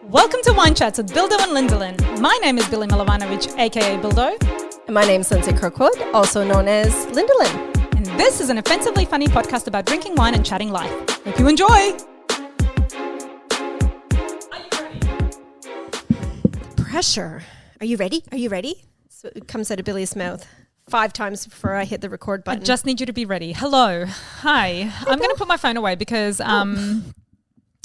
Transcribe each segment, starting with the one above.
Welcome to Wine Chats with Bildo and Lindelin. My name is Billy Milovanovic, aka Bildo. And my name's Lindsay Kirkwood, also known as Lindelin. And this is an offensively funny podcast about drinking wine and chatting life. Hope you enjoy. Are you ready? Pressure. Are you ready? Are you ready? So it comes out of Billy's mouth 5 times before I hit the record button. I just need you to be ready. Hello. Hi. I'm going to put my phone away because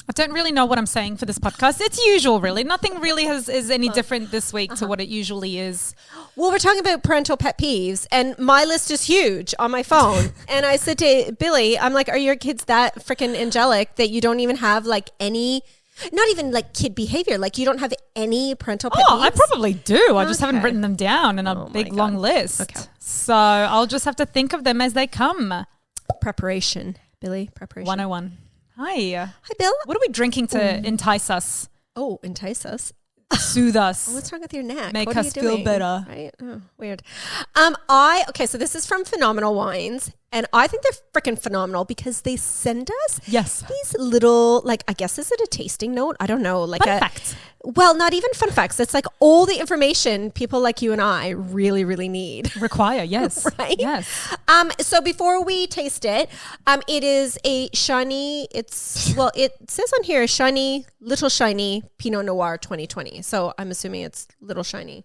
I don't really know what I'm saying for this podcast. It's usual, really. Nothing really is any different this week to what it usually is. Well, we're talking about parental pet peeves, and my list is huge on my phone. And I said to Billy, I'm like, are your kids that freaking angelic that you don't even have like any, not even like kid behavior, like you don't have any parental pet peeves? I probably do. I just haven't written them down in a big, long list. Okay. So I'll just have to think of them as they come. Preparation, Billy, preparation. 101. Hi. Hi, Bill. What are we drinking to entice us? Oh, entice us. Soothe us. What's wrong with your neck? Make what are us you feel doing? better. Right? Oh, weird. So this is from Phenomenal Wines, and I think they're freaking phenomenal because they send us these little, like, I guess, is it a tasting note? I don't know. Like fun facts. Well, not even fun facts. It's like all the information people like you and I really, really need. Require, yes. Right? Yes. So before we taste it, it is a shiny, it says on here, little shiny Pinot Noir 2020. So I'm assuming it's little shiny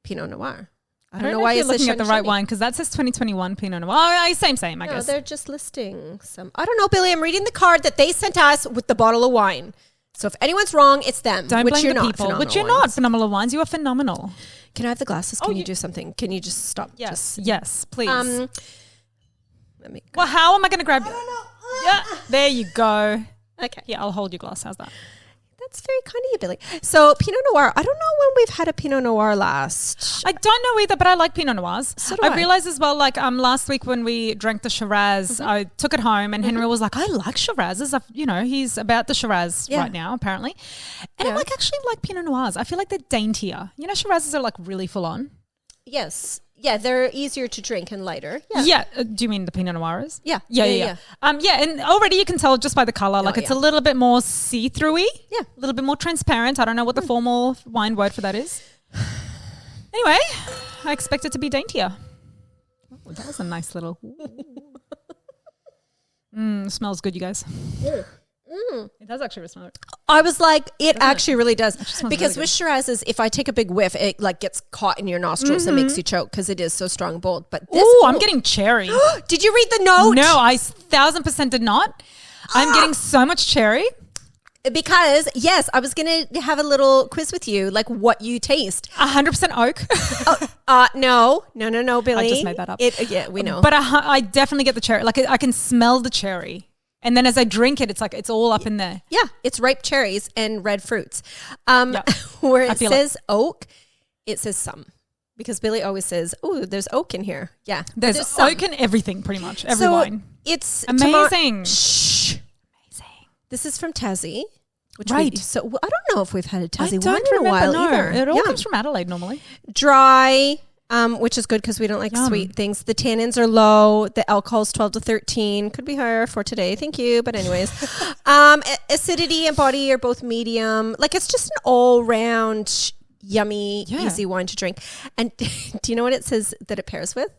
Pinot Noir. I don't know why you're looking at the right wine because that says 2021 Pinot Noir. Oh, same, I guess. No, they're just listing some. I don't know, Billy. I'm reading the card that they sent us with the bottle of wine. So if anyone's wrong, it's them. Don't which blame you're the not, people. Which you're not. Phenomenal Wines. You are phenomenal. Can I have the glasses? Can you do something? Can you just stop? Yes, please. Let me. Well, how am I going to grab you? I don't know. Yeah, there you go. Okay. Yeah, I'll hold your glass. How's that? That's very kind of you, Billy. So Pinot Noir, I don't know when we've had a Pinot Noir last. I don't know either, but I like Pinot Noirs. So do I. realized as well, like last week when we drank the Shiraz, I took it home and Henry was like, I like Shirazes. He's about the Shiraz right now, apparently. And I'm like, actually like Pinot Noirs. I feel like they're daintier. You know, Shirazes are like really full on. Yes. Yeah, they're easier to drink and lighter. Yeah. Do you mean the Pinot Noirs? Yeah. Yeah. And already you can tell just by the color, it's a little bit more see-through-y. Yeah. A little bit more transparent. I don't know what the formal wine word for that is. Anyway, I expect it to be daintier. Oh, that was a nice little... Smells good, you guys. It does actually smell. I was like, it actually really does. really Because with Shirazes, if I take a big whiff, it like gets caught in your nostrils and makes you choke because it is so strong and bold. But this, I'm getting cherry. Did you read the note? No, I 1,000% did not. I'm getting so much cherry. Because, yes, I was going to have a little quiz with you, like what you taste. 100% oak. No, Billy. I just made that up. Yeah, we know. But I definitely get the cherry. Like I can smell the cherry. And then as I drink it, it's like it's all up in there. Yeah, it's ripe cherries and red fruits. Where it says oak, it says some. Because Billy always says, oh, there's oak in here. Yeah. There's oak in everything, pretty much. Every wine. It's amazing. Shh. Amazing. This is from Tassie. Right. So I don't know if we've had a Tassie wine in a while either. It all comes from Adelaide normally. Dry. Which is good because we don't like sweet things. The tannins are low. The alcohol's 12 to 13. Could be higher for today. Thank you. But anyways, acidity and body are both medium. Like it's just an all-round yummy, easy wine to drink. And do you know what it says that it pairs with?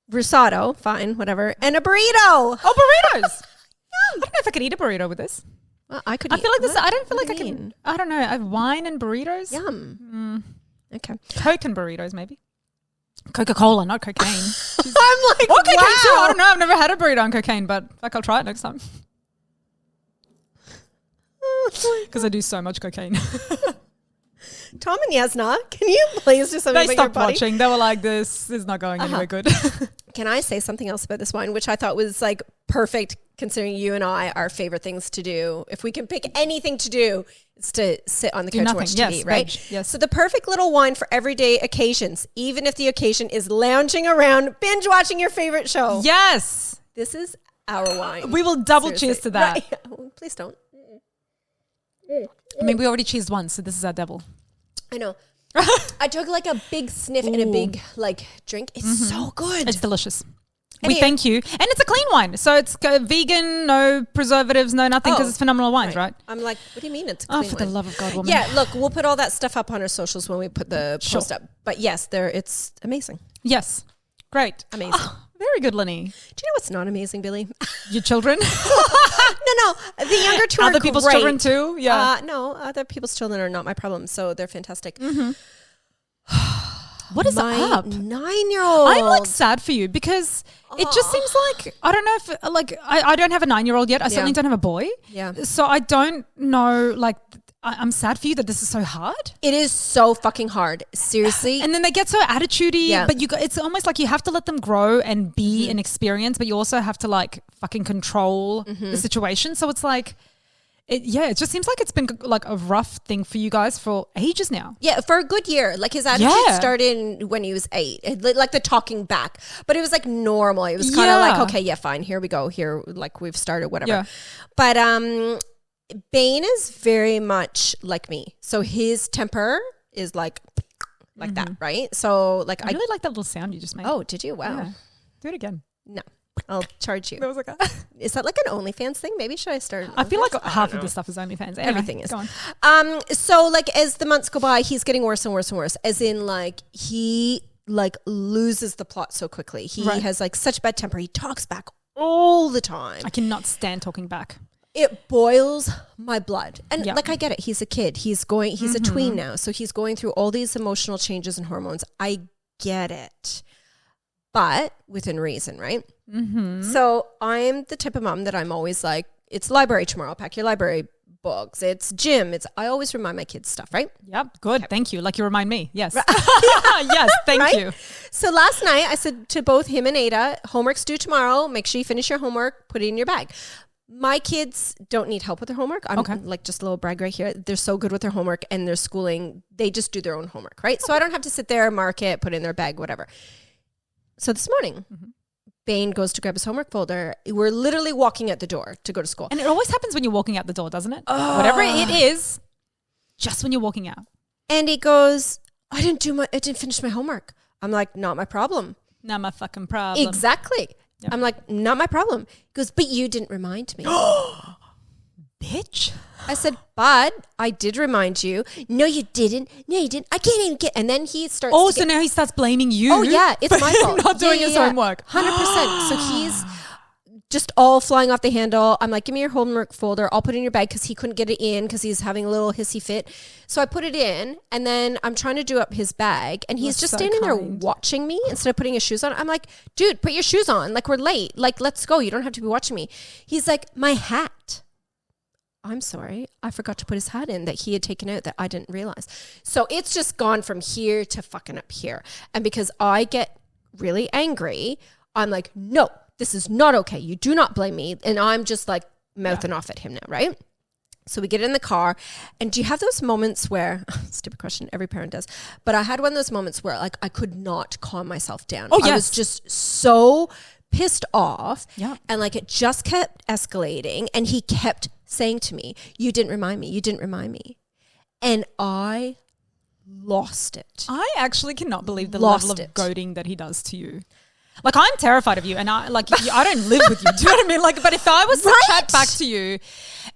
Risotto, fine, whatever. And a burrito. Oh, burritos. I don't know if I could eat a burrito with this. Well, I could. I feel like this. I don't feel like I can. I don't know. Wine and burritos. Yum. Okay. Coke and burritos, maybe. Coca-Cola, not cocaine. I'm like, or cocaine wow. too. I don't know. I've never had a burrito on cocaine, but I'll try it next time. Because I do so much cocaine. Tom and Yasna, can you please do something They about your stopped body? watching. They were like, this is not going anywhere good. Can I say something else about this wine, which I thought was like perfect considering you and I, our favorite things to do. If we can pick anything to do, it's to sit on the couch and watch TV, right? Yes. So the perfect little wine for everyday occasions, even if the occasion is lounging around, binge watching your favorite show. Yes. This is our wine. We will double cheers to that. Right. Please don't. I mean, we already cheesed once, so this is our double. I know. I took like a big sniff and a big like drink. It's so good. It's delicious. We thank you. And it's a clean wine. So it's vegan, no preservatives, no nothing, because it's phenomenal wines, right? I'm like, what do you mean it's a clean wine? For the love of God, woman. Yeah, look, we'll put all that stuff up on our socials when we put the post up. But yes, it's amazing. Yes. Great. Amazing. Very good, Lenny. Do you know what's not amazing, Billy? Your children? No. The younger two Other are people's great. children too? Yeah. No, other people's children are not my problem, so they're fantastic. Mm-hmm. What is my up? 9-year-old. I'm like sad for you because it just seems like, I don't know if like, I don't have a 9-year-old yet. I certainly don't have a boy. Yeah. So I don't know, like, I'm sad for you that this is so hard. It is so fucking hard. Seriously. And then they get so attitudey, but it's almost like you have to let them grow and be an experience, but you also have to like fucking control the situation. So it's like, it just seems like it's been like a rough thing for you guys for ages now. Yeah, for a good year. Like his attitude started when he was 8, like the talking back. But it was like normal. It was kind of like, okay, yeah, fine. Here we go. Here, like we've started, whatever. Yeah. But Bane is very much like me. So his temper is like that, right? So like I really like that little sound you just made. Oh, did you? Wow. Yeah. Do it again. No. I'll charge you. That was like is that like an OnlyFans thing? Maybe should I start? I feel like half of this stuff is OnlyFans. Anyway, everything is. Go on. So like as the months go by, he's getting worse and worse and worse. As in like he like loses the plot so quickly. He has like such bad temper. He talks back all the time. I cannot stand talking back. It boils my blood. And like, I get it. He's a kid. He's a tween now. So he's going through all these emotional changes and hormones. I get it. But within reason, right? Mm-hmm. So I'm the type of mom that I'm always like, it's library tomorrow. Pack your library books. It's gym. I always remind my kids stuff, right? Yep. Good. Okay. Thank you. Like you remind me. Yes. Yes. Thank you. So last night I said to both him and Ada, homework's due tomorrow. Make sure you finish your homework. Put it in your bag. My kids don't need help with their homework. I'm like just a little brag right here. They're so good with their homework and their schooling. They just do their own homework, right? So I don't have to sit there, mark it, put it in their bag, whatever. So this morning, Bane goes to grab his homework folder. We're literally walking out the door to go to school. And it always happens when you're walking out the door, doesn't it? Whatever it is, just when you're walking out. And he goes, I didn't finish my homework. I'm like, not my problem. Not my fucking problem. Exactly. Yep. I'm like, not my problem. He goes, but you didn't remind me. Bitch. I said, but I did remind you. No, you didn't. No, you didn't. I can't even get. And then he starts. Oh, so now he starts blaming you. Oh, yeah. It's my fault. Not doing his homework. 100%. So he's just all flying off the handle. I'm like, give me your homework folder. I'll put it in your bag because he couldn't get it in because he's having a little hissy fit. So I put it in and then I'm trying to do up his bag and he's just standing there watching me instead of putting his shoes on. I'm like, dude, put your shoes on. Like we're late. Like, let's go. You don't have to be watching me. He's like, my hat. I'm sorry. I forgot to put his hat in that he had taken out that I didn't realize. So it's just gone from here to fucking up here. And because I get really angry, I'm like, no, this is not okay. You do not blame me. And I'm just like mouthing off at him now, right? So we get in the car and do you have those moments where, stupid question, every parent does, but I had one of those moments where like I could not calm myself down. Oh, yes. I was just so pissed off and like it just kept escalating and he kept saying to me, you didn't remind me. You didn't remind me. And I lost it. I actually cannot believe the level of goading that he does to you. Like I'm terrified of you and I don't live with you. Do you know what I mean? Like, but if I was to chat back to you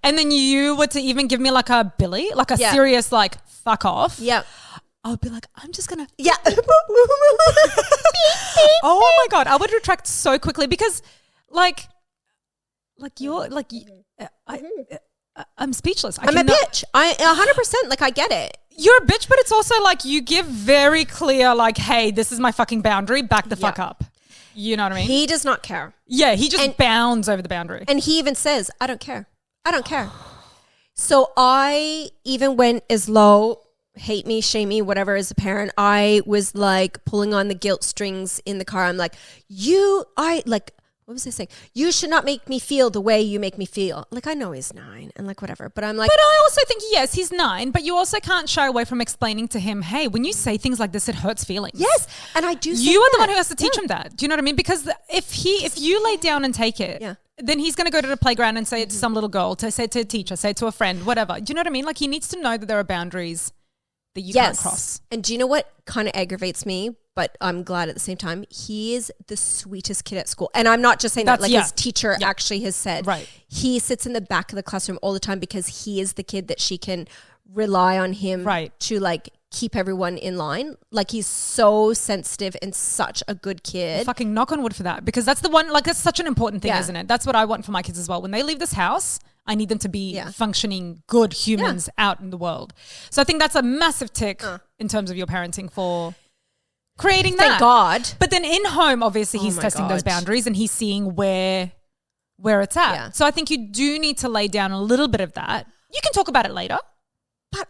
and then you were to even give me like a Billy, like a serious like fuck off. Yeah. I would be like, I'm just going to. Yeah. Oh my God. I would retract so quickly because like you're like, I'm speechless. I'm a bitch. I 100%. Like I get it. You're a bitch, but it's also like you give very clear like, hey, this is my fucking boundary. Back the fuck up. You know what I mean? He does not care. Yeah, he just bounds over the boundary. And he even says, I don't care. I don't care. So I even went as low, hate me, shame me, whatever as a parent. I was like pulling on the guilt strings in the car. I'm like, what was I saying? You should not make me feel the way you make me feel. Like, I know he's 9 and like whatever, but I'm like. But I also think, yes, he's 9, but you also can't shy away from explaining to him, hey, when you say things like this, it hurts feelings. Yes. And I do say you are the one who has to teach him that. Do you know what I mean? Because if you lay down and take it, then he's going to go to the playground and say it to some little girl, to say it to a teacher, say it to a friend, whatever. Do you know what I mean? Like he needs to know that there are boundaries that you can't cross. And do you know what kind of aggravates me? but I'm glad at the same time. He is the sweetest kid at school. And I'm not just saying that, like his teacher actually has said. Right. He sits in the back of the classroom all the time because he is the kid that she can rely on him to like keep everyone in line. Like he's so sensitive and such a good kid. Fucking knock on wood for that, because that's the one, like that's such an important thing, isn't it? That's what I want for my kids as well. When they leave this house, I need them to be functioning good humans out in the world. So I think that's a massive tick in terms of your parenting for creating that. Thank God. But then in home, obviously he's testing those boundaries and he's seeing where it's at. Yeah. So I think you do need to lay down a little bit of that. You can talk about it later. But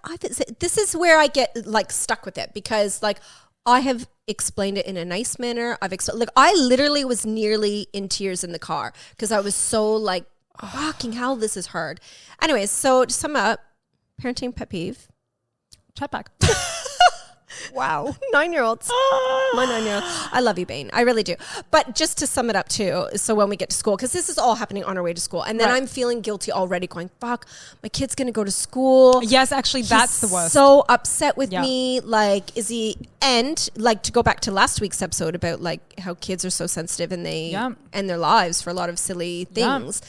this is where I get like stuck with it, because like I have explained it in a nice manner. I literally was nearly in tears in the car because I was so like, fucking hell, this is hard. Anyways, so to sum up, parenting pet peeve. Chat back. Wow. 9-year-olds. My 9-year-old. I love you, Bane. I really do. But just to sum it up too, so when we get to school, because this is all happening on our way to school, and then I'm feeling guilty already going, fuck, my kid's going to go to school. Yes, actually, that's the worst. So upset with me. Like, is he, and like to go back to last week's episode about like how kids are so sensitive and they end their lives for a lot of silly things.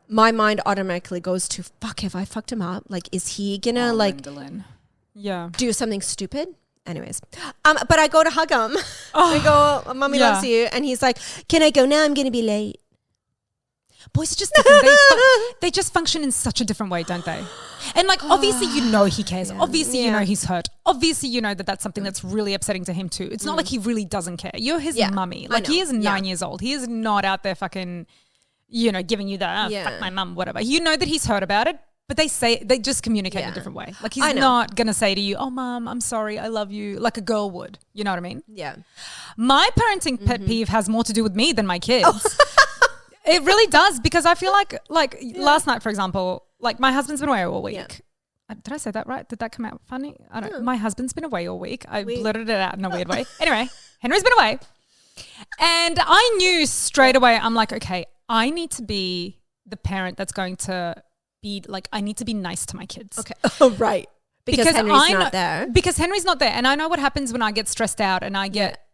My mind automatically goes to, fuck, have I fucked him up? Like, is he going to do something stupid? Anyways, but I go to hug him. I go, Mommy loves you. And he's like, can I go now? I'm going to be late. Boys are just different. They just function in such a different way, don't they? And like, obviously, you know he cares. Yeah. Obviously, you know he's hurt. Obviously, you know that that's something that's really upsetting to him too. It's not like he really doesn't care. You're his mummy. Like he is 9 years old. He is not out there fucking, you know, giving you the fuck my mum, whatever. You know that he's hurt about it. But they just communicate in a different way. Like he's not going to say to you, oh, Mom, I'm sorry, I love you, like a girl would. You know what I mean? Yeah. My parenting pet peeve has more to do with me than my kids. It really does, because I feel like last night, for example, like my husband's been away all week. Yeah. Did I say that right? Did that come out funny? I don't know. My husband's been away all week. I blurted it out in a weird way. Anyway, Henry's been away. And I knew straight away, I'm like, okay, I need to be the parent that's going to be like, I need to be nice to my kids. Okay. Oh, right. Because Henry's not there. Because Henry's not there. And I know what happens when I get stressed out and I get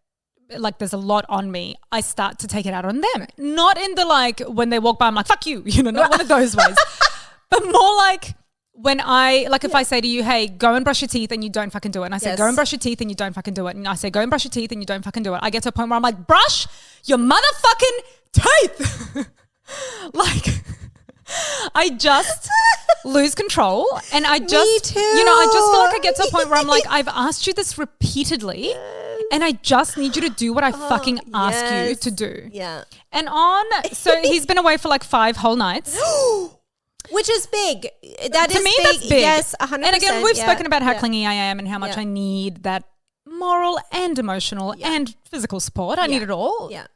like there's a lot on me. I start to take it out on them. Not in the like when they walk by, I'm like, fuck you. You know, not one of those ways. But more like when I, like if I say to you, hey, go and brush your teeth and you don't fucking do it. And I say, go and brush your teeth and you don't fucking do it. And I say, go and brush your teeth and you don't fucking do it. I get to a point where I'm like, brush your motherfucking teeth. Like... I just lose control, and I just, you know, I just feel like I get to a point where I'm like, I've asked you this repeatedly, and I just need you to do what I fucking ask you to do. Yeah. And so he's been away for like 5 whole nights. Which is big. That is to me, big. that's big. Yes, 100%. And again, we've spoken about how clingy I am and how much I need that moral and emotional and physical support. I need it all. Yeah.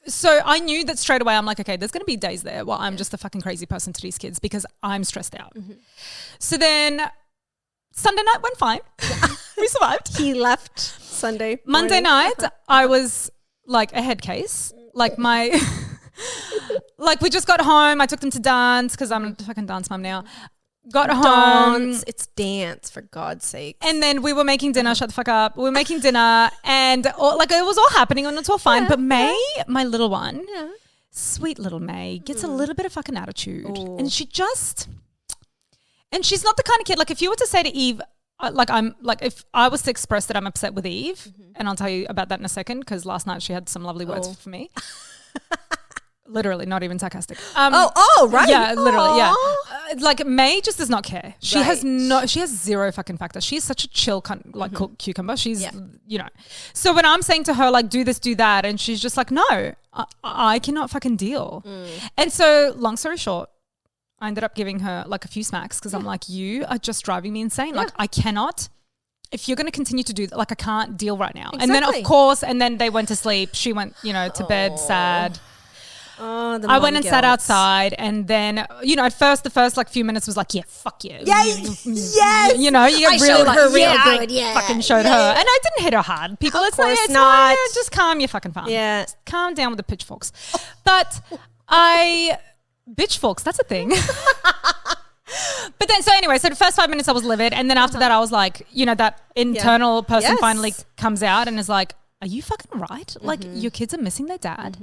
So I knew that straight away. I'm like, okay, there's going to be days there where I'm just a fucking crazy person to these kids because I'm stressed out. Mm-hmm. So Sunday night went fine. We survived. He left Sunday morning. Monday night, I was like a head case. Like like we just got home. I took them to dance because I'm a fucking dance mum now. Got home. It's dance, for God's sake. And then we were making dinner. Shut the fuck up. We were making dinner and it was all happening and it's all fine. But May, my little one, sweet little May, gets a little bit of fucking attitude. Ooh. And she's not the kind of kid, like if you were to say to Eve, if I was to express that I'm upset with Eve, and I'll tell you about that in a second because last night she had some lovely words for me. Literally, not even sarcastic. Right. Yeah, literally, yeah. Like May just does not care. She has zero fucking factor. She's such a chill cucumber. She's, you know. So when I'm saying to her like, do this, do that, and she's just like, no, I cannot fucking deal. And so long story short, I ended up giving her like a few smacks because I'm like, you are just driving me insane. Like I cannot. If you're going to continue to do that, like I can't deal right now. Exactly. And then of course, and then they went to sleep. She went, you know, to bed sad. I went and sat outside and then, you know, the first like few minutes was like, yeah, fuck you. Yes. You know, you get really like, her real good. I fucking showed her. And I didn't hit her hard. People, it's like, it's not. Just calm your fucking farm. Yeah. Just calm down with the pitchforks. But pitchforks, that's a thing. But then, so anyway, so the first 5 minutes I was livid. And then after that, I was like, you know, that internal person finally comes out and is like, are you fucking right? Like your kids are missing their dad.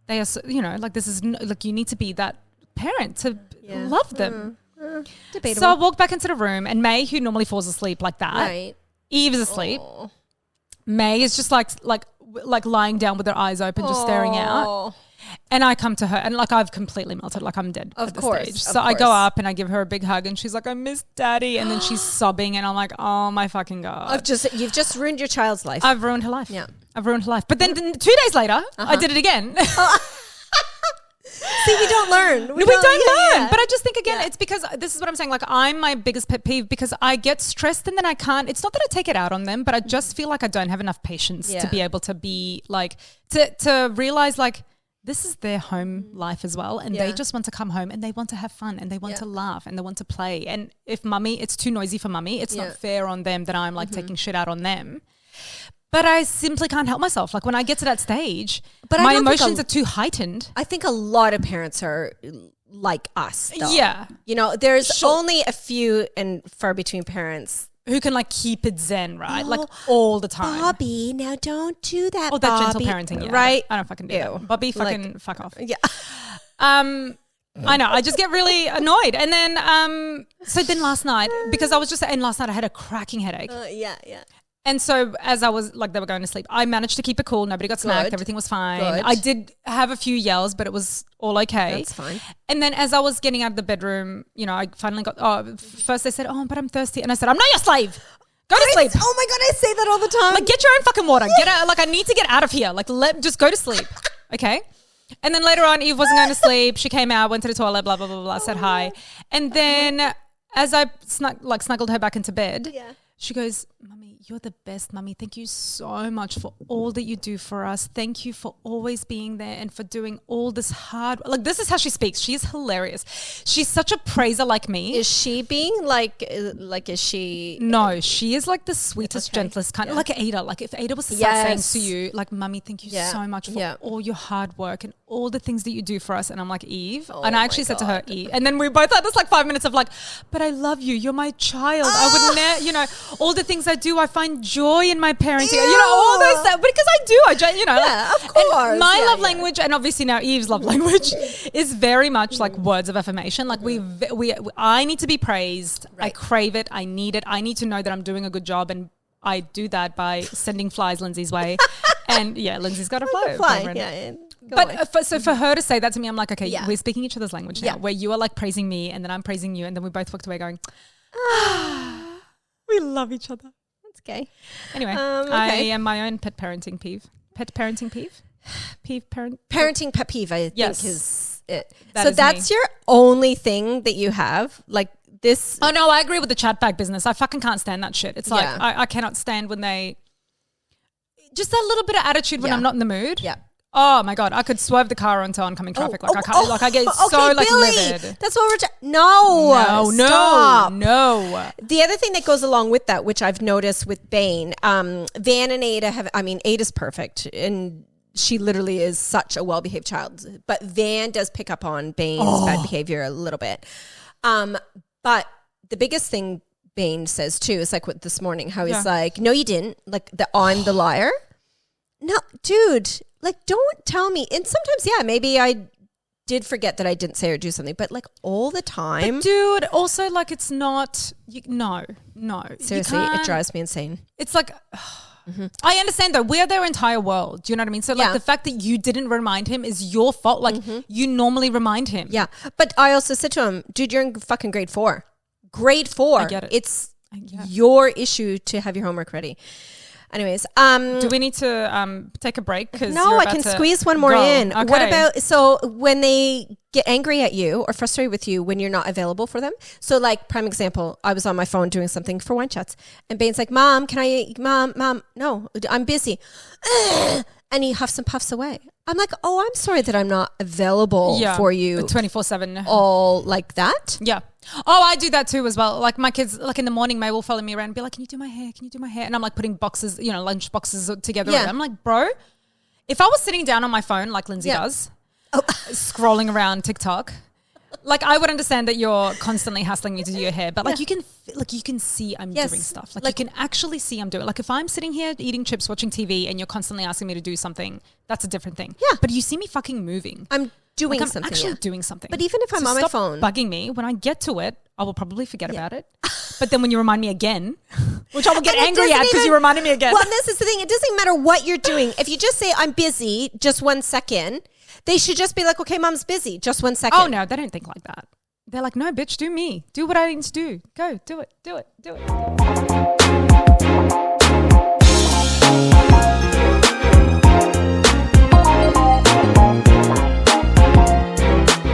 They are, like this is like you need to be that parent to love them. Debatable. So I walked back into the room and May, who normally falls asleep like that, right. Eve is asleep. May is just like lying down with her eyes open, just staring out. And I come to her and like I've completely melted, like I'm dead at this stage. So I go up and I give her a big hug and she's like, I miss daddy. And then she's sobbing and I'm like, oh my fucking God. You've just ruined your child's life. I've ruined her life. Yeah. I've ruined her life. But then 2 days later, I did it again. See, we don't learn. We don't learn. But I just think, again, it's because this is what I'm saying. Like, I'm my biggest pet peeve because I get stressed and then I can't. It's not that I take it out on them, but I just feel like I don't have enough patience to be able to be like, to realize like, this is their home life as well. And they just want to come home and they want to have fun and they want to laugh and they want to play. And if it's too noisy for mummy, it's not fair on them that I'm like taking shit out on them. But I simply can't help myself. Like when I get to that stage, my emotions are too heightened. I think a lot of parents are like us, though. Yeah. You know, there's only a few and far between parents who can like keep it zen, right? Like all the time. Bobby, now don't do that, that Bobby. Gentle parenting, right? I don't fucking do that. Bobby, fucking fuck off. Yeah. I know. I just get really annoyed. And then, so then last night, because I was just, and last night I had a cracking headache. Yeah. And so as I was like, they were going to sleep, I managed to keep it cool. Nobody got smacked. Everything was fine. Good. I did have a few yells, but it was all okay. That's fine. And then as I was getting out of the bedroom, I finally first they said, but I'm thirsty. And I said, I'm not your slave. Go to sleep. Oh my God, I say that all the time. Like, get your own fucking water. Get out. Like, I need to get out of here. Like, just go to sleep. Okay. And then later on, Eve wasn't going to sleep. She came out, went to the toilet, blah, blah, blah, blah, said hi. And then as I snuggled her back into bed, she goes, Mummy, you're the best, Mummy. Thank you so much for all that you do for us. Thank you for always being there and for doing all this hard. Like, this is how she speaks. She's hilarious. She's such a praiser like me. Is she being like is she? No, she is like the sweetest, gentlest kind of like Ada. Like if Ada was saying to you, like, Mummy, thank you so much for all your hard work and all the things that you do for us. And I'm like, Eve. And I actually said to her, Eve. And then we both had this like 5 minutes of like, but I love you. You're my child. I would never, all the things I do, I find joy in my parenting. All those stuff. Because I do. Of course. My love language, and obviously now Eve's love language, is very much like words of affirmation. Like I need to be praised. Right. I crave it. I need it. I need to know that I'm doing a good job, and I do that by sending flies Lindsay's way. And Lindsay's got a fly. Yeah. But for her to say that to me, I'm like, okay, we're speaking each other's language now, where you are like praising me and then I'm praising you, and then we both walked away going, we love each other. That's gay. Anyway, I am my own pet parenting peeve. Pet parenting peeve? Parenting pet peeve, I think is it. That's me. your only thing that you have? Like this? Oh, no, I agree with the chat bag business. I fucking can't stand that shit. It's like, I cannot stand when they, just that little bit of attitude when I'm not in the mood. Yeah. Oh my God, I could swerve the car onto oncoming traffic. I can't, I get so like Billy, livid. That's what we're stop. No. The other thing that goes along with that, which I've noticed with Bane, Van and Ada Ada's perfect and she literally is such a well-behaved child, but Van does pick up on Bane's bad behavior a little bit. But the biggest thing Bane says too is like what this morning, how he's like, no, you didn't. Like I'm the liar. No, dude. Like, don't tell me. And sometimes, maybe I did forget that I didn't say or do something, but like all the time. But dude, also like it's not, no. Seriously, it drives me insane. It's like, I understand though, we're their entire world. Do you know what I mean? So like the fact that you didn't remind him is your fault. Like you normally remind him. Yeah. But I also said to him, dude, you're in fucking grade 4. Grade 4. I get it. It's your issue to have your homework ready. Anyways, do we need to take a break? No, I can squeeze one more in. Okay. What about, so when they get angry at you or frustrated with you when you're not available for them? So like prime example, I was on my phone doing something for Wine Chats and Bane's like, Mom, no, I'm busy. And he huffs and puffs away. I'm like, oh, I'm sorry that I'm not available for you 24/7. All like that. Yeah. Oh, I do that too as well. Like my kids, like in the morning, May will follow me around and be like, can you do my hair? Can you do my hair? And I'm like putting boxes, lunch boxes together. Yeah. I'm like, bro, if I was sitting down on my phone like Lindsay does, scrolling around TikTok, Like I would understand that you're constantly hassling me to do your hair, but like you can see I'm doing stuff. Like you can actually see I'm doing. Like if I'm sitting here eating chips, watching TV, and you're constantly asking me to do something, that's a different thing. Yeah. But you see me fucking moving. I'm doing I'm something. actually doing something. But even if I'm on my phone, bugging me when I get to it, I will probably forget about it. But then when you remind me again, which I will get angry at because you reminded me again. Well, this is the thing. It doesn't matter what you're doing. If you just say I'm busy, just 1 second. They should just be like, okay, mom's busy. Just 1 second. Oh, no, they don't think like that. They're like, no, bitch, do me. Do what I need to do. Go, do it.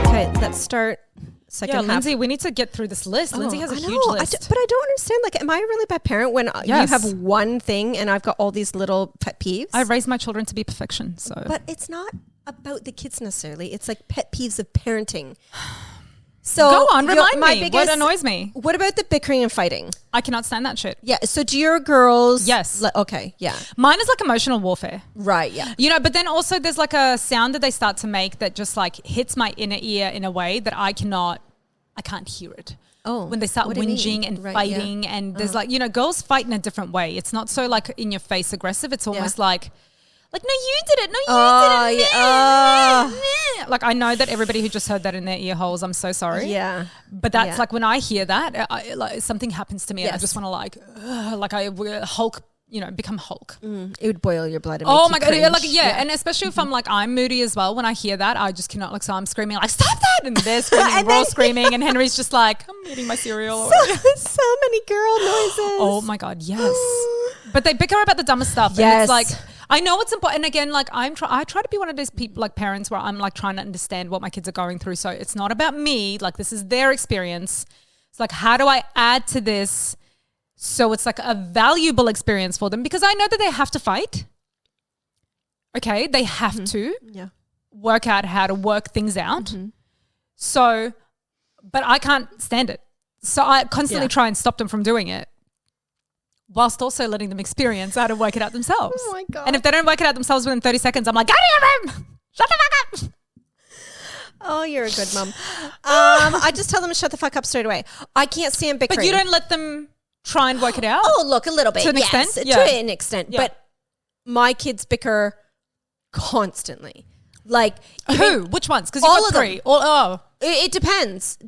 Okay, let's start second half. Lindsay, we need to get through this list. Lindsay has a huge list. But I don't understand. Like, am I a really bad parent when you have one thing and I've got all these little pet peeves? I raised my children to be perfection. So, but it's not about the kids necessarily. It's like pet peeves of parenting. So go on, remind me. What annoys me? What about the bickering and fighting? I cannot stand that shit. Yeah. So do your girls? Yes. Okay. Yeah. Mine is like emotional warfare. Right. Yeah. You know, but then also there's like a sound that they start to make that just like hits my inner ear in a way that I can't hear it. Oh. When they start whinging and fighting and there's like, you know, girls fight in a different way. It's not so like in your face aggressive. It's almost like, no, you did it. No, you did it. Like, I know that everybody who just heard that in their ear holes, I'm so sorry. Yeah. But that's like when I hear that, like something happens to me and I just want to Hulk, you know, become Hulk. It would boil your blood. And oh make my you God. cringe. And especially if I'm moody as well, when I hear that, I just cannot, like, so I'm screaming like, stop that. And they're screaming, and we're all screaming. And Henry's just like, I'm eating my cereal. So many girl noises. Oh my God. Yes. But they bicker about the dumbest stuff. Yes. And it's like, I know it's important. And again, like I try to be one of those people, like parents, where I'm like trying to understand what my kids are going through. So it's not about me. Like this is their experience. It's like, how do I add to this so it's like a valuable experience for them? Because I know that they have to fight. Okay, they have to work out how to work things out. So, but I can't stand it. So I constantly try and stop them from doing it, whilst also letting them experience how to work it out themselves. Oh my God. And if they don't work it out themselves within 30 seconds, I'm like, get out of your room! Shut the fuck up! Oh, you're a good mom. I just tell them to shut the fuck up straight away. I can't stand bickering. But you don't let them try and work it out? Oh, look, a little bit. To an extent? To an extent. Yeah. But my kids bicker constantly. Like who? Which ones? Because you've got three. It depends.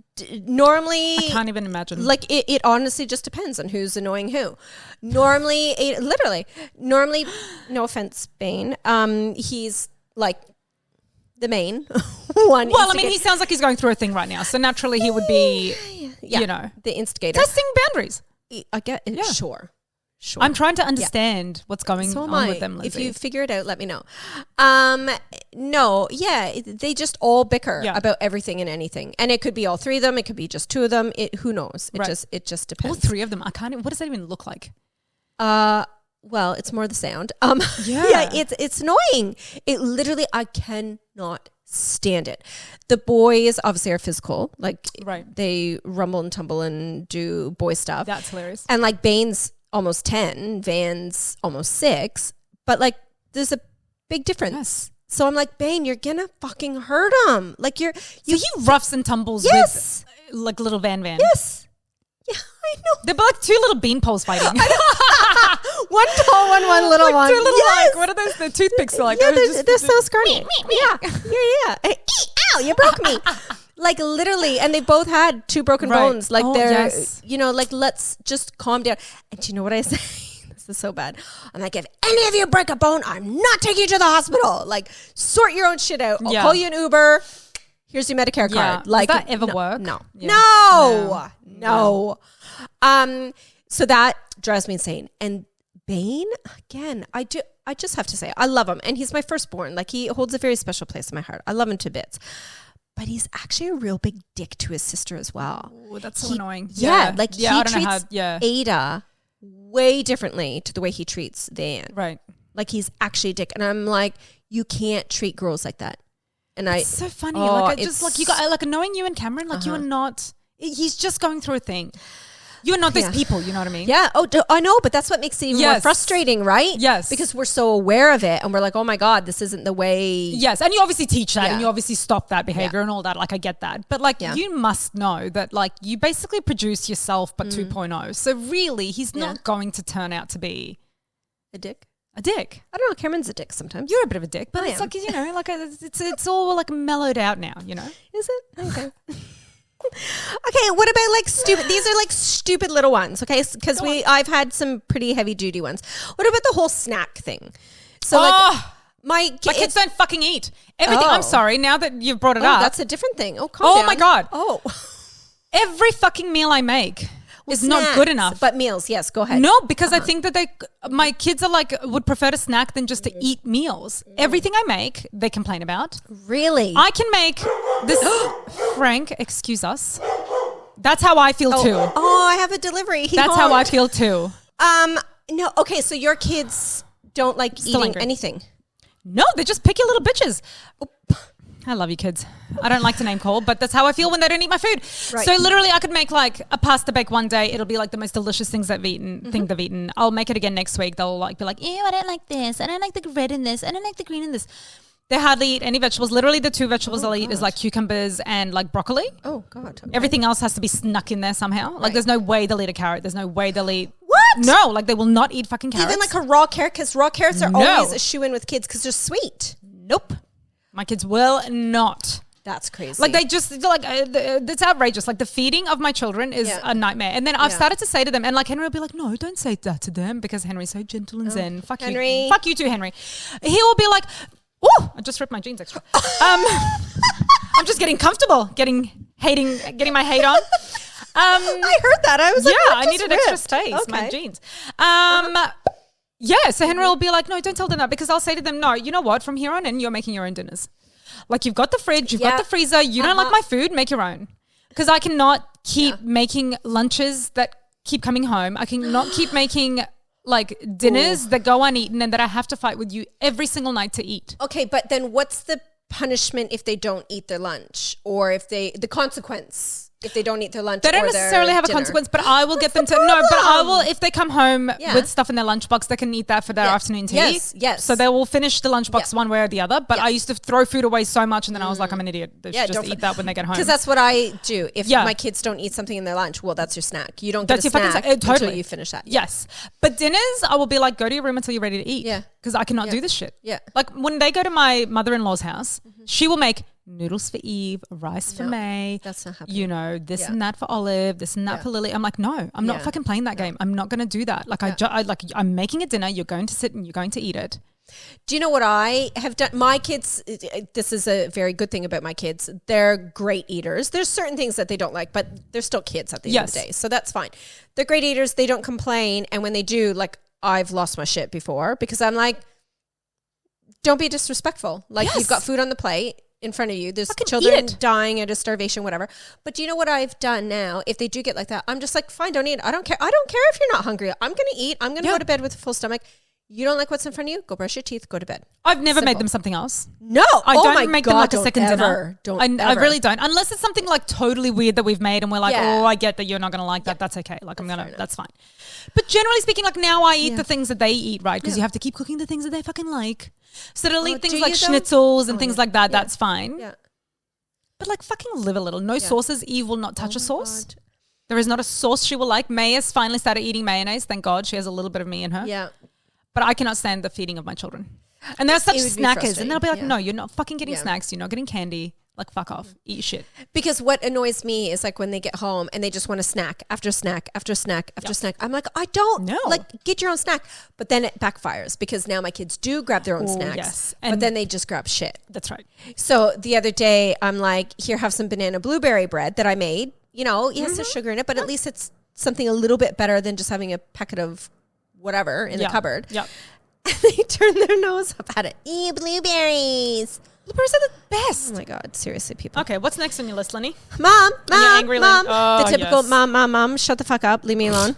Normally, I can't even imagine. Like it honestly just depends on who's annoying who. Normally, no offense, Bane. He's like the main one. Well, I mean, he sounds like he's going through a thing right now, so naturally he would be, you know, the instigator, testing boundaries. I get it. Yeah. Sure. I'm trying to understand what's going on with them, Lindsay. If you figure it out, let me know. They just all bicker about everything and anything. And it could be all three of them. It could be just two of them. Who knows? It just depends. All three of them. What does that even look like? Well, it's more the sound. It's annoying. It literally, I cannot stand it. The boys obviously are physical. Like they rumble and tumble and do boy stuff. That's hilarious. And like Bane's almost 10, Van's almost 6, but like there's a big difference. Yes. So I'm like, Bane, you're gonna fucking hurt him. Like he roughs and tumbles with like little Van. Yes. Yeah, I know. They're like two little beanpoles fighting. One tall one little one. Two little like, what are those? The toothpicks are like. Yeah, they're so scrawny. Yeah. Ow, you broke me. Like literally, and they both had 2 broken bones. Like you know, like let's just calm down. And do you know what I say? This is so bad. I'm like, if any of you break a bone, I'm not taking you to the hospital. Like, sort your own shit out. I'll call you an Uber. Here's your Medicare card. Like, does that ever work? No. Yeah. No. So that drives me insane. And Bane, again, I just have to say, I love him. And he's my firstborn. Like, he holds a very special place in my heart. I love him to bits. But he's actually a real big dick to his sister as well. Oh, that's so annoying. Yeah. Like he treats Ada way differently to the way he treats Van. Right. Like he's actually a dick. And I'm like, you can't treat girls like that. And it's so funny. Like I just like you got like knowing you and Cameron, like you are not. He's just going through a thing. You're not those people, you know what I mean? Yeah. Oh, I know, but that's what makes it even more frustrating, right? Yes. Because we're so aware of it and we're like, oh my God, this isn't the way. Yes. And you obviously teach that and you obviously stop that behavior and all that. Like, I get that. But like, you must know that like you basically produce yourself, but 2.0. So really, he's not going to turn out to be a dick. A dick. I don't know. Cameron's a dick sometimes. You're a bit of a dick, but it's like, you know, like it's all like mellowed out now, you know? Is it? Okay. Okay, what about like stupid? These are like stupid little ones, okay? Because I've had some pretty heavy duty ones. What about the whole snack thing? So like my kids don't fucking eat everything. I'm sorry. Now that you've brought it up, that's a different thing. Oh, calm down. My God. Oh, every fucking meal I make is not good enough. But meals, yes, go ahead. No, because I think that my kids are like, would prefer to snack than just to eat meals. Everything I make, they complain about. Really? I can make this. Frank, excuse us. That's how I feel too. Oh, I have a delivery. That's how I feel too. No, okay, so your kids don't like eating anything? No, they're just picky little bitches. I love you kids. I don't like to name call, but that's how I feel when they don't eat my food. Right. So literally I could make like a pasta bake one day. It'll be like the most delicious things they've eaten. I'll make it again next week. They'll like be like, ew, I don't like this. I don't like the red in this. I don't like the green in this. They hardly eat any vegetables. Literally the 2 vegetables they'll eat is like cucumbers and like broccoli. Oh God. Okay. Everything else has to be snuck in there somehow. Like there's no way they'll eat a carrot. There's no way they'll eat. What? No, like they will not eat fucking carrots. Even like a raw carrot, because raw carrots are always a shoe-in with kids because they're sweet. Nope. My kids will not. That's crazy. Like they just like it's outrageous. Like the feeding of my children is a nightmare. And then I've started to say to them, and like Henry will be like, "No, don't say that to them," because Henry's so gentle and zen. Fuck Henry. you. Fuck you too, Henry. He will be like, "Oh, I just ripped my jeans extra." I'm just getting comfortable, getting my hate on. I heard that. I was like, I needed extra space. Okay. My jeans. Yeah. So Henry will be like, "No, don't tell them that," because I'll say to them, "No, you know what? From here on in, you're making your own dinners." Like you've got the fridge, you've got the freezer, you don't like my food, make your own. Because I cannot keep making lunches that keep coming home. I cannot keep making like dinners that go uneaten and that I have to fight with you every single night to eat. Okay, but then what's the punishment if they don't eat their lunch, or if the consequence if they don't eat their lunch? They don't necessarily have a consequence, but I will get them to but I will, if they come home with stuff in their lunchbox, they can eat that for their afternoon tea. Yes. So they will finish the lunchbox one way or the other. But I used to throw food away so much, and then I was like, I'm an idiot. They should just eat that when they get home. Because that's what I do. If my kids don't eat something in their lunch, well, that's your snack. You don't get a snack until you finish that. Yes. But dinners, I will be like, go to your room until you're ready to eat. Yeah. Because I cannot do this shit. Yeah. Like when they go to my mother-in-law's house, she will make noodles for Eve, rice for May. That's not happening. You know, this and that for Olive, this and that for Lily. I'm like, no, I'm not fucking playing that game. I'm not going to do that. Like I'm making a dinner. You're going to sit and you're going to eat it. Do you know what I have done? My kids, this is a very good thing about my kids. They're great eaters. There's certain things that they don't like, but they're still kids at the end of the day. So that's fine. They're great eaters. They don't complain. And when they do, like I've lost my shit before because I'm like, don't be disrespectful. Like you've got food on the plate in front of you. There's children dying out of starvation, whatever. But do you know what I've done now? If they do get like that, I'm just like, fine, don't eat. I don't care. I don't care if you're not hungry. I'm going to eat. I'm going to go to bed with a full stomach. You don't like what's in front of you? Go brush your teeth. Go to bed. I've never made them something else. No, I don't make them like a second dinner. I ever. really don't. Unless it's something like totally weird that we've made and we're like, oh, I get that you're not going to like that. That's okay. Like that's fine. But generally speaking, like now I eat the things that they eat, right? Because you have to keep cooking the things that they fucking like. So they'll eat things like schnitzels and things like that. That's fine. Yeah. But like fucking live a little. No sauces. Eve will not touch a sauce. God. There is not a sauce she will like. May has finally started eating mayonnaise. Thank God. She has a little bit of me in her. Yeah. But I cannot stand the feeding of my children. And they're such snackers. And they'll be like, no, you're not fucking getting snacks. You're not getting candy. Like, fuck off. Eat your shit. Because what annoys me is like when they get home and they just want a snack after snack after snack after snack. I'm like, I don't. No. Like, get your own snack. But then it backfires because now my kids do grab their own snacks. Yes. But then they just grab shit. That's right. So the other day, I'm like, here, have some banana blueberry bread that I made. You know, yes, there's sugar in it, but at least it's something a little bit better than just having a packet of whatever in the cupboard. Yeah. And they turn their nose up at it. Ew, blueberries. Blueberries are the best. Oh my God, seriously, people. Okay, what's next on your list, Lenny? Mom. Oh, the typical mom, shut the fuck up, leave me alone.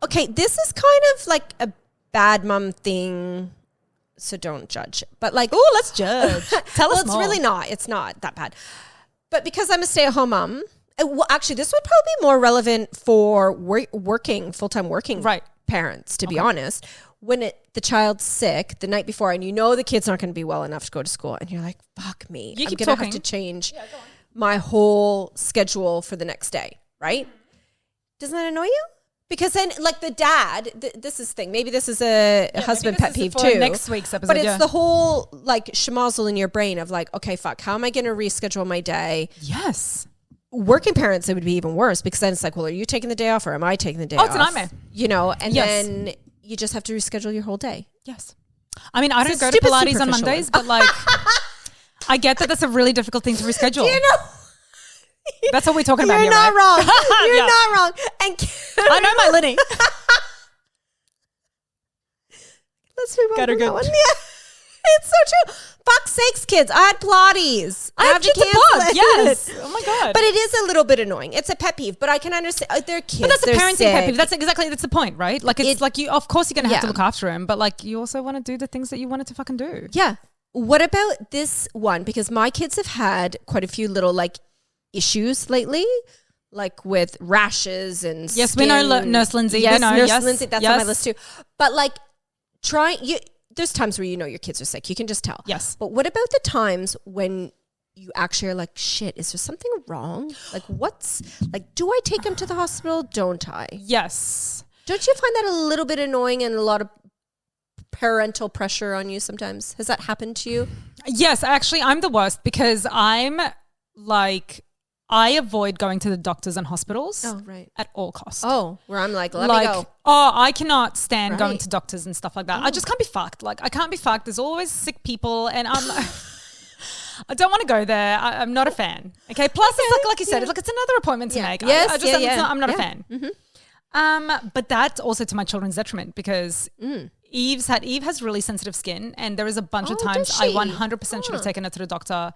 Okay, this is kind of like a bad mom thing, so don't judge. But like, oh, let's judge. Tell us more. It's really not. It's not that bad. But because I'm a stay-at-home mom Well, actually, this would probably be more relevant for full-time working parents, to be honest. When the child's sick the night before and you know the kid's not going to be well enough to go to school and you're like, fuck me. I'm going to have to change my whole schedule for the next day, right? Doesn't that annoy you? Because then, like the dad, this is the thing. Maybe this is a husband pet peeve too. Next week's episode, but it's the whole like schmozzle in your brain of like, okay, fuck, how am I going to reschedule my day? Yes. Working parents, it would be even worse because then it's like, well, are you taking the day off or am I taking the day off? Oh, it's a nightmare. You know, and then you just have to reschedule your whole day. Yes. I mean, I don't go to Pilates on Mondays, but like, I get that that's a really difficult thing to reschedule. You know? That's what we're talking about here, You're not right? wrong. You're not wrong. And I know my Linny. Let's move on to that one. Yeah. It's so true. Fuck's sakes, kids. I had Pilates. I have to cancel it. Yes. Oh my God. But it is a little bit annoying. It's a pet peeve, but I can understand. They're kids. But that's a parenting sick. pet peeve. That's the point, right? Like it's like you, of course you're going to have to look after him, but like you also want to do the things that you wanted to fucking do. Yeah. What about this one? Because my kids have had quite a few little like issues lately, like with rashes and yes, skin. we know Nurse Lindsay. Yes, we know, Nurse Lindsay. That's on my list too. But like there's times where you know your kids are sick. You can just tell. Yes. But what about the times when you actually are like, shit, is there something wrong? Like do I take him to the hospital? Don't I? Yes. Don't you find that a little bit annoying and a lot of parental pressure on you sometimes? Has that happened to you? Yes, actually, I'm the worst because I'm like, I avoid going to the doctors and hospitals at all costs. Oh, where I'm like, let me go. Oh, I cannot stand going to doctors and stuff like that. I just can't be fucked. Like, I can't be fucked. There's always sick people and I don't want to go there. I'm not a fan. Okay. Plus, it's like you said, it's another appointment to make. Yes, I'm not a fan. Mm-hmm. But that's also to my children's detriment because Eve has really sensitive skin and there is a bunch of times I 100% should have taken her to the doctor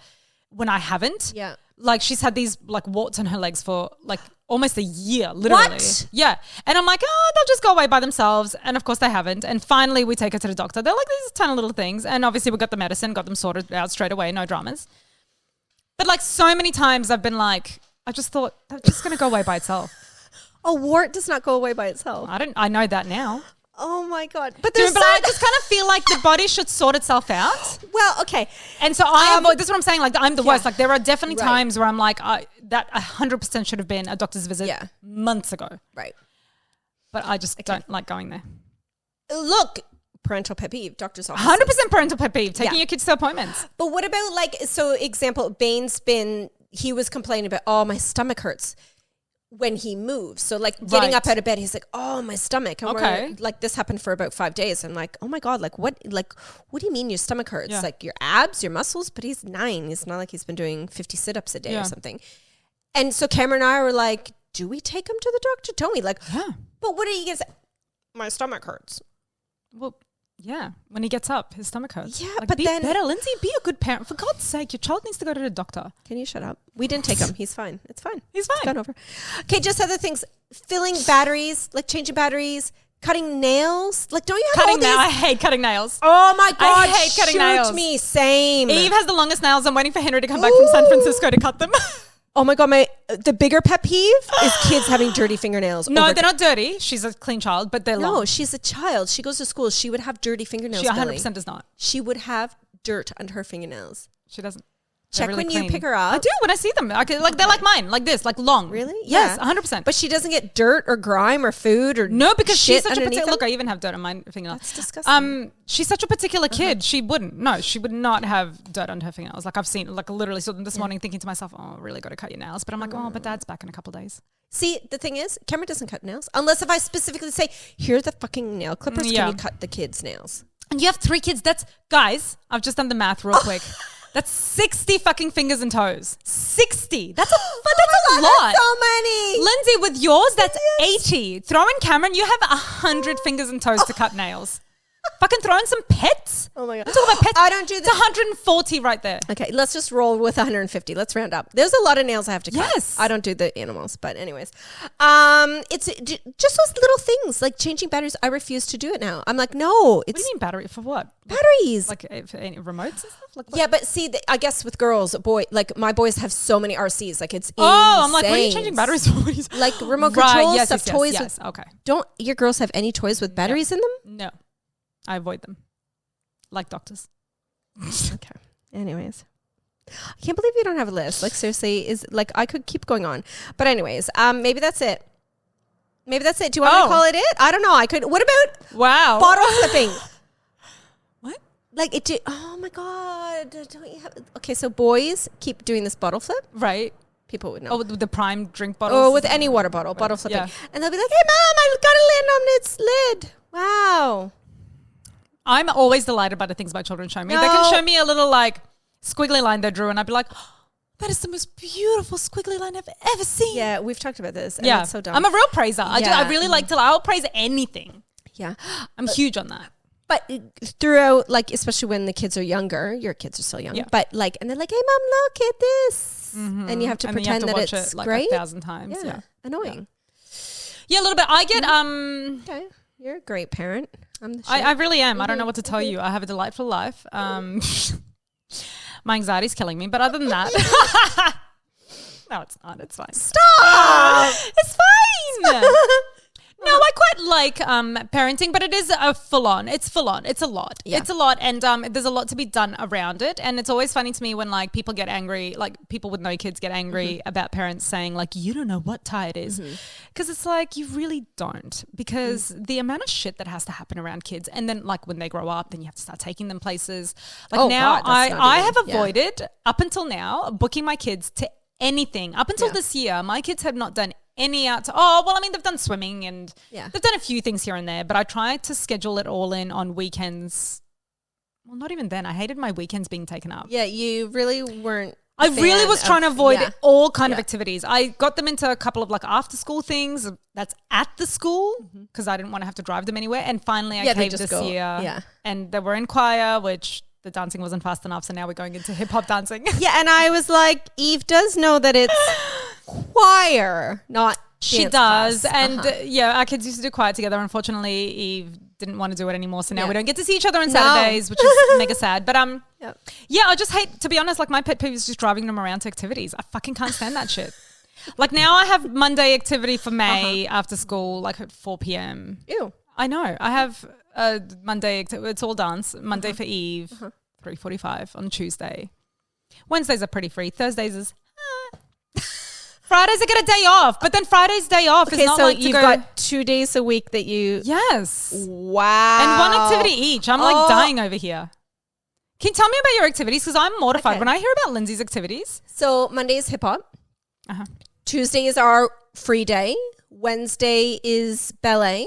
when I haven't. Yeah. Like she's had these like warts on her legs for like almost a year, literally. What? Yeah. And I'm like, oh, they'll just go away by themselves. And of course they haven't. And finally we take her to the doctor. They're like these tiny little things. And obviously we got the medicine, got them sorted out straight away. No dramas. But like so many times I've been like, I just thought that's just going to go away by itself. A wart does not go away by itself. I know that now. Oh my God. But I just kind of feel like the body should sort itself out. Well, okay. And so I avoid, this is what I'm saying. Like I'm the worst. Like there are definitely times where I'm like, that 100% should have been a doctor's visit months ago. Right. But I just don't like going there. Look, parental pet peeve, doctor's office. 100% parental pet peeve, taking your kids to appointments. But what about like, so example, he was complaining about, oh, my stomach hurts when he moves. So like getting up out of bed, he's like, oh, my stomach. And like this happened for about 5 days. I'm like, oh my God, what do you mean your stomach hurts? Yeah. Like your abs, your muscles? But he's 9. It's not like he's been doing 50 sit-ups a day or something. And so Cameron and I were like, do we take him to the doctor? Don't we? Like, but what are you going to say? My stomach hurts. Well, yeah. When he gets up, his stomach hurts. Yeah, like, but be then... better. Lindsay, be a good parent. For God's sake, your child needs to go to the doctor. Can you shut up? We didn't take him. He's fine. It's fine. He's fine. It's gone over. Okay, just other things. Filling batteries, like changing batteries, cutting nails. Like, don't you have all these... I hate cutting nails. Oh my God. I hate cutting nails. Me. Same. Eve has the longest nails. I'm waiting for Henry to come back from San Francisco to cut them. Oh my God, the bigger pet peeve is kids having dirty fingernails. No, they're not dirty. She's a clean child, but they're long. No, she's a child. She goes to school. She would have dirty fingernails. She 100% does not. She would have dirt under her fingernails. She doesn't. Check really when clean. you pick her up. I do when I see them. Like they're like mine, like this, like long. Really? Yes, 100%. But she doesn't get dirt or grime or food or no, because she's such a particular. Look, I even have dirt on my fingernails. That's disgusting. She's such a particular kid. She wouldn't. No, she would not have dirt on her fingernails. Like I've seen, like literally saw them this morning, thinking to myself, "Oh, I really got to cut your nails." But I'm like, "Oh, but Dad's back in a couple of days." See, the thing is, Cameron doesn't cut nails unless if I specifically say, "Here are the fucking nail clippers. Can you cut the kids' nails?" And you have 3 kids. That's guys. I've just done the math real quick. That's 60 fucking fingers and toes. 60. That's a lot. That's so many. Lindsay, with yours, that's 80. Throw in Cameron, you have 100 fingers and toes to cut nails. Fucking throw in some pets. Oh my God. I'm talking about pets. I don't do that. It's 140 right there. Okay, let's just roll with 150. Let's round up. There's a lot of nails I have to cut. Yes. I don't do the animals, but anyways. It's just those little things like changing batteries. I refuse to do it now. I'm like, no. What do you mean battery? For what? Batteries. Like for any remotes and stuff? Like yeah, but see, I guess with girls, my boys have so many RCs. Like it's I'm like, what are you changing batteries for? Like remote control yes, stuff, yes, toys. Yes, okay. Don't your girls have any toys with batteries in them? No. I avoid them. Like doctors. Okay. Anyways. I can't believe you don't have a list. Like seriously, is like I could keep going on. But anyways, maybe that's it. Maybe that's it. Do you want me to call it? I don't know. I could. What about bottle flipping? What? Like it. Oh my God! Don't you have? Okay, so boys keep doing this bottle flip, right? People would know. Oh, with the prime drink bottles. Or with any water bottle, bottle flipping, and they'll be like, "Hey, mom, I gotta land on its lid." Wow. I'm always delighted by the things my children show me. They can show me a little like squiggly line they drew, and I'd be like, oh, that is the most beautiful squiggly line I've ever seen. Yeah, we've talked about this. And it's so dumb. I'm a real praiser. I really like to. I'll praise anything. Yeah, I'm huge on that. But throughout, like, especially when the kids are younger, your kids are still young, but like, and they're like, "Hey, mom, look at this," and you have to pretend that it's like great. 1,000 times. Yeah, annoying. Yeah, a little bit. I get Okay, you're a great parent. I really am. I don't know what to tell you. I have a delightful life. My anxiety's killing me, but other than that, no, it's not. It's fine. Stop. It's fine. No, I quite like parenting, but it is a full on. It's full on. It's a lot. Yeah. It's a lot, and there's a lot to be done around it. And it's always funny to me when like people get angry, like people with no kids get angry about parents saying like, you don't know what tie it is, because it's like you really don't, because the amount of shit that has to happen around kids, and then like when they grow up, then you have to start taking them places. Like now, I have avoided up until now booking my kids to anything. Up until this year, my kids have not done any out. They've done swimming and they've done a few things here and there, but I try to schedule it all in on weekends. Well, not even then. I hated my weekends being taken up. Yeah, you really weren't. I really was trying to avoid all kind of activities. I got them into a couple of like after school things that's at the school because I didn't want to have to drive them anywhere. And finally I caved this year. Yeah. And they were in choir, which the dancing wasn't fast enough. So now we're going into hip hop dancing. Yeah. And I was like, Eve does know that it's choir, not she does. Class. And our kids used to do choir together. Unfortunately, Eve didn't want to do it anymore. So now we don't get to see each other on Saturdays, which is mega sad. But I just hate, to be honest, like my pet peeve is just driving them around to activities. I fucking can't stand that shit. Like now I have Monday activity for May after school, like at 4 p.m. Ew. I know. I have Monday, it's all dance. Monday for Eve, 3:45 on Tuesday. Wednesdays are pretty free. Thursdays is Fridays I get a day off, but then Friday's day off is not so like you've got 2 days a week that you... Yes. Wow. And one activity each. I'm like dying over here. Can you tell me about your activities? Because I'm mortified when I hear about Lindsay's activities. So Monday is hip hop. Tuesday is our free day. Wednesday is ballet.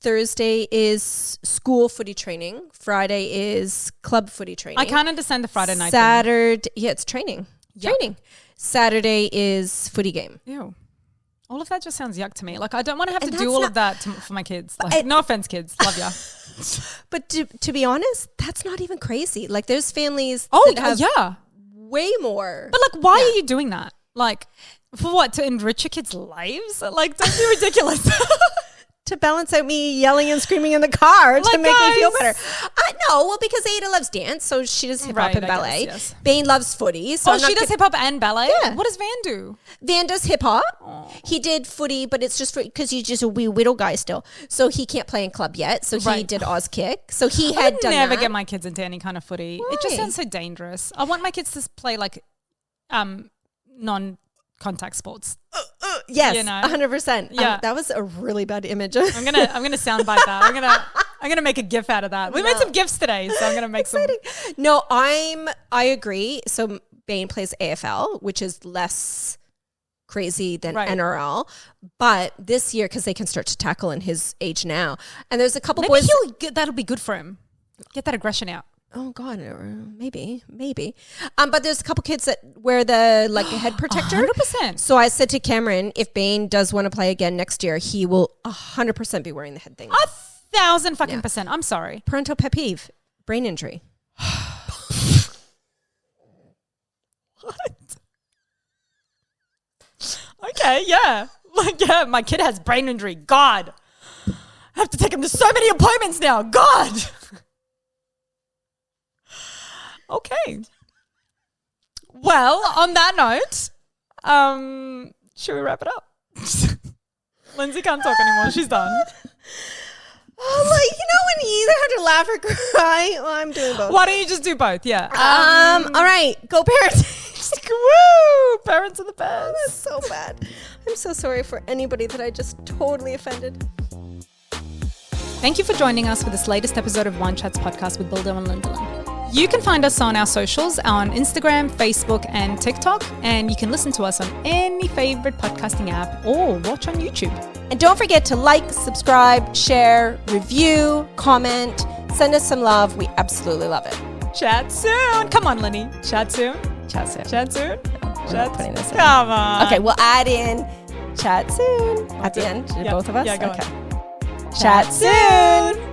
Thursday is school footy training. Friday is club footy training. I can't understand the Friday night Saturday, it's training. Yuck. Training. Saturday is footy game. Ew. All of that just sounds yuck to me. Like I don't want to have to do all of that for my kids. Like, no offense, kids. Love ya. But to be honest, that's not even crazy. Like there's families that have way more. But like, why are you doing that? Like, for what? To enrich your kids' lives? Like, don't be ridiculous. To balance out me yelling and screaming in the car to make me feel better. No, well, because Ada loves dance, so she does hip hop and ballet. Guess, yes. Bane loves footy. So she does hip hop and ballet? Yeah. What does Van do? Van does hip hop. He did footy, but it's just because he's just a wee little guy still. So he can't play in club yet. So he did Oz Kick. So he had done that. I never get my kids into any kind of footy. Why? It just sounds so dangerous. I want my kids to play like non-contact sports. Yes, 100%. Yeah, that was a really bad image. I'm gonna soundbite that. I'm gonna make a GIF out of that. We made some GIFs today, so I'm gonna make some. No, I agree. So Bane plays AFL, which is less crazy than NRL, but this year because they can start to tackle in his age now, and there's a couple boys. That'll be good for him. Get that aggression out. Oh God, maybe. But there's a couple kids that wear the like head protector. 100%. So I said to Cameron, if Bane does want to play again next year, he will 100% be wearing the head thing. I 1,000 fucking %. I'm sorry. Parental pet peeve, brain injury. What? Okay, yeah. Like, yeah, my kid has brain injury. God. I have to take him to so many appointments now. God. Okay. Well, on that note, should we wrap it up? Lindsay can't talk anymore. She's done. Oh, like, you know when you either have to laugh or cry? Well, I'm doing both. Why don't you just do both? Yeah. All right. Go parents. Woo! Parents are the best. Oh, that's so bad. I'm so sorry for anybody that I just totally offended. Thank you for joining us for this latest episode of Wine Chats podcast with Bildo and Lindelin. You can find us on our socials on Instagram, Facebook, and TikTok, and you can listen to us on any favorite podcasting app or watch on YouTube. And don't forget to like, subscribe, share, review, comment, send us some love. We absolutely love it. Chat soon. Come on, Lenny. Chat soon. Chat soon. Chat soon. Chat putting this in. Come on. Okay, we'll add in chat soon at the end. Yeah. Both of us? Yeah, go okay. on. Chat soon.